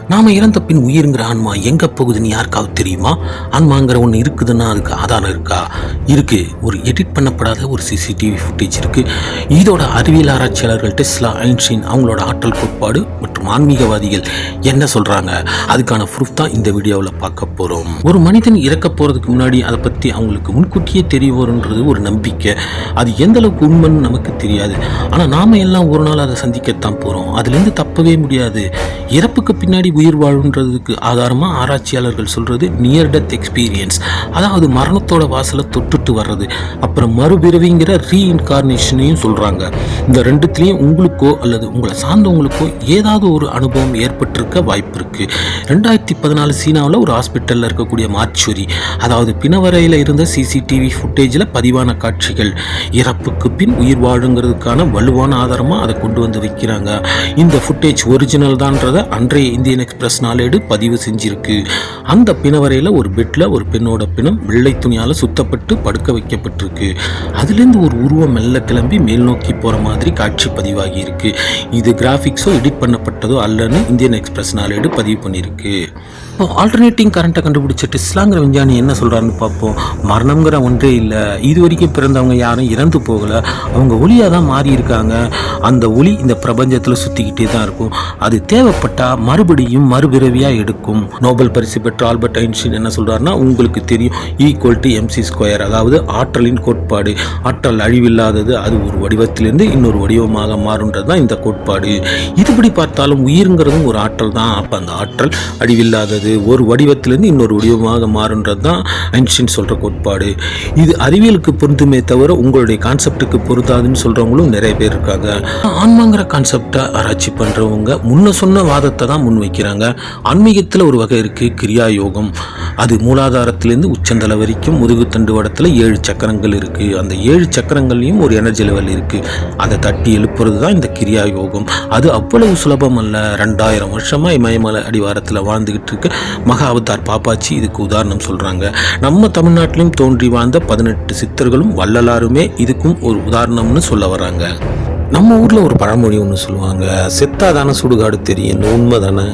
நாம இறந்த பின் உயிருங்கிற ஆன்மா எங்க போகுதுன்னு யாருக்காவது தெரியுமா? ஆன்மாங்கிற ஒன்று இருக்குதுன்னா அதுக்கு ஆதாரம் இருக்கா? இருக்கு. ஒரு எடிட் பண்ணப்படாத ஒரு சிசிடிவி ஃபுட்டேஜ் இருக்கு. இதோட அறிவியல் ஆராய்ச்சியாளர்கள் டெஸ்லா, ஐன்ஸ்டீன் அவங்களோட ஆற்றல் கோட்பாடு மற்றும் ஆன்மீகவாதிகள் என்ன சொல்றாங்க, அதுக்கான ப்ரூஃப் தான் இந்த வீடியோவில் பார்க்க போறோம். ஒரு மனிதன் இறக்க போறதுக்கு முன்னாடி அதை பத்தி அவங்களுக்கு முன்கூட்டியே தெரிய வரும்ன்றது ஒரு நம்பிக்கை. அது எந்த அளவுக்கு உண்மைன்னு நமக்கு தெரியாது. ஆனா நாம எல்லாம் ஒரு நாள் அதை சந்திக்கத்தான் போறோம். அதுல இருந்து தப்பவே முடியாது. இறப்புக்கு பின்னாடி உயிர் வாழ்ன்றதுக்கு ஆதாரமா ஆராய்ச்சியாளர்கள் சொல்றது நியர் டெத் எக்ஸ்பீரியன்ஸ், அதாவது மரணத்தோட வாசலை தொட்டுட்டு வர்றது. அப்புறம் மறுபிறவிங்கிற ரீஇன்கார்னேஷனையும் சொல்றாங்க. இந்த ரெண்டுத்திலையும் உங்களுக்கோ அல்லது உங்களை சார்ந்தவங்களுக்கோ ஏதாவது ஒரு அனுபவம் ஏற்பட்டிருக்க வாய்ப்பு இருக்கு. 2014 சீனாவில் ஒரு ஹாஸ்பிட்டலில் இருக்கக்கூடிய மார்ச்சுவரி, அதாவது பிணவரையில் இருந்த சிசிடிவி ஃபுட்டேஜில் பதிவான காட்சிகள் இறப்புக்கு பின் உயிர் வாழுங்கிறதுக்கான வலுவான ஆதாரமாக அதை கொண்டு வந்து வைக்கிறாங்க. இந்த ஃபுட்டேஜ் ஒரிஜினல் தான்றதை அன்றைய இந்தியன் எக்ஸ்பிரஸ் நாளேடு பதிவு செஞ்சிருக்கு. அந்த பிணவரையில் ஒரு பெட்ல ஒரு பெண்ணோட பிணம் வெள்ளை துணியால் சுத்தப்பட்டு படுக்க வைக்கப்பட்டிருக்கு. அதுலேருந்து ஒரு உருவம் மெல்ல கிளம்பி மேல் நோக்கி போகிற மாதிரி காட்சி பதிவாகி இருக்கு. இது கிராஃபிக்ஸோ எடிட் பண்ணப்பட்டதோ அல்லன்னு இந்தியன் எக்ஸ்பிரஸ் நாளேடு பதிவு பண்ணியிருக்கு. இப்போ ஆல்டர்னேட்டிங் கரண்ட்டை கண்டுபிடிச்ச டெஸ்லாங்கிற விஞ்ஞானி என்ன சொல்கிறாருன்னு பார்ப்போம். மரணங்கிற ஒன்றே இல்லை. இது வரைக்கும் பிறந்தவங்க யாரும் இறந்து போகலை. அவங்க ஒளியாக தான் மாறி இருக்காங்க. அந்த ஒளி இந்த பிரபஞ்சத்தில் சுற்றிக்கிட்டே தான் இருக்கும். அது தேவைப்பட்டால் மறுபடியும் மறுபிறவியாக எடுக்கும். நோபல் பரிசு பெற்ற ஆல்பர்ட் ஐன்ஸ்டீன் என்ன சொல்கிறாருன்னா, உங்களுக்கு தெரியும் E=mc², அதாவது ஆற்றலின் கோட்பாடு. ஆற்றல் அழிவில்லாதது. அது ஒரு வடிவத்திலிருந்து இன்னொரு வடிவமாக மாறுன்றது தான் இந்த கோட்பாடு. இதுபடி பார்த்தாலும் உயிருங்கிறதும் ஒரு ஆற்றல் தான். அப்போ அந்த ஆற்றல் அழிவில்லாதது, ஒரு வடிவத்திலிருந்து இன்னொரு வடிவமாக மாறுன்றது தான் ஐன்ஸ்டீன் சொல்கிற கோட்பாடு. இது அறிவியலுக்கு பொருந்துமே தவிர உங்களுடைய கான்செப்டுக்கு பொருந்தாதுன்னு சொல்கிறவங்களும் நிறைய பேர் இருக்காங்க. ஆன்மாங்கிற கான்செப்டை ஆராய்ச்சி பண்ணுறவங்க முன்ன சொன்ன வாதத்தை தான் முன் வைக்கிறாங்க. ஆன்மீகத்தில் ஒரு வகை இருக்குது, கிரியா யோகம். அது மூலாதாரத்திலேருந்து உச்சந்தலை வரைக்கும் முதுகுத்தண்டு வடத்தில் 7 சக்கரங்கள் இருக்குது. அந்த 7 சக்கரங்கள்லையும் ஒரு எனர்ஜி லெவல் இருக்குது. அதை தட்டி எழுப்புறது தான் இந்த கிரியா யோகம். அது அவ்வளவு சுலபம் அல்ல. 2000 வருஷமாக இமயமலை அடிவாரத்தில் வாழ்ந்துக்கிட்டு இருக்க மகா அவதார் பாப்பாச்சி இதுக்கு உதாரணம் சொல்கிறாங்க. நம்ம தமிழ்நாட்டிலும் தோன்றி வாழ்ந்த 18 சித்தர்களும் வள்ளலாருமே இதுக்கும் ஒரு உதாரணம்னு சொல்ல வராங்க. நம்ம ஊரில் ஒரு பழமொழி ஒன்று சொல்லுவாங்க, செத்தாதான சுடுகாடு தெரியும். உண்மை தானே?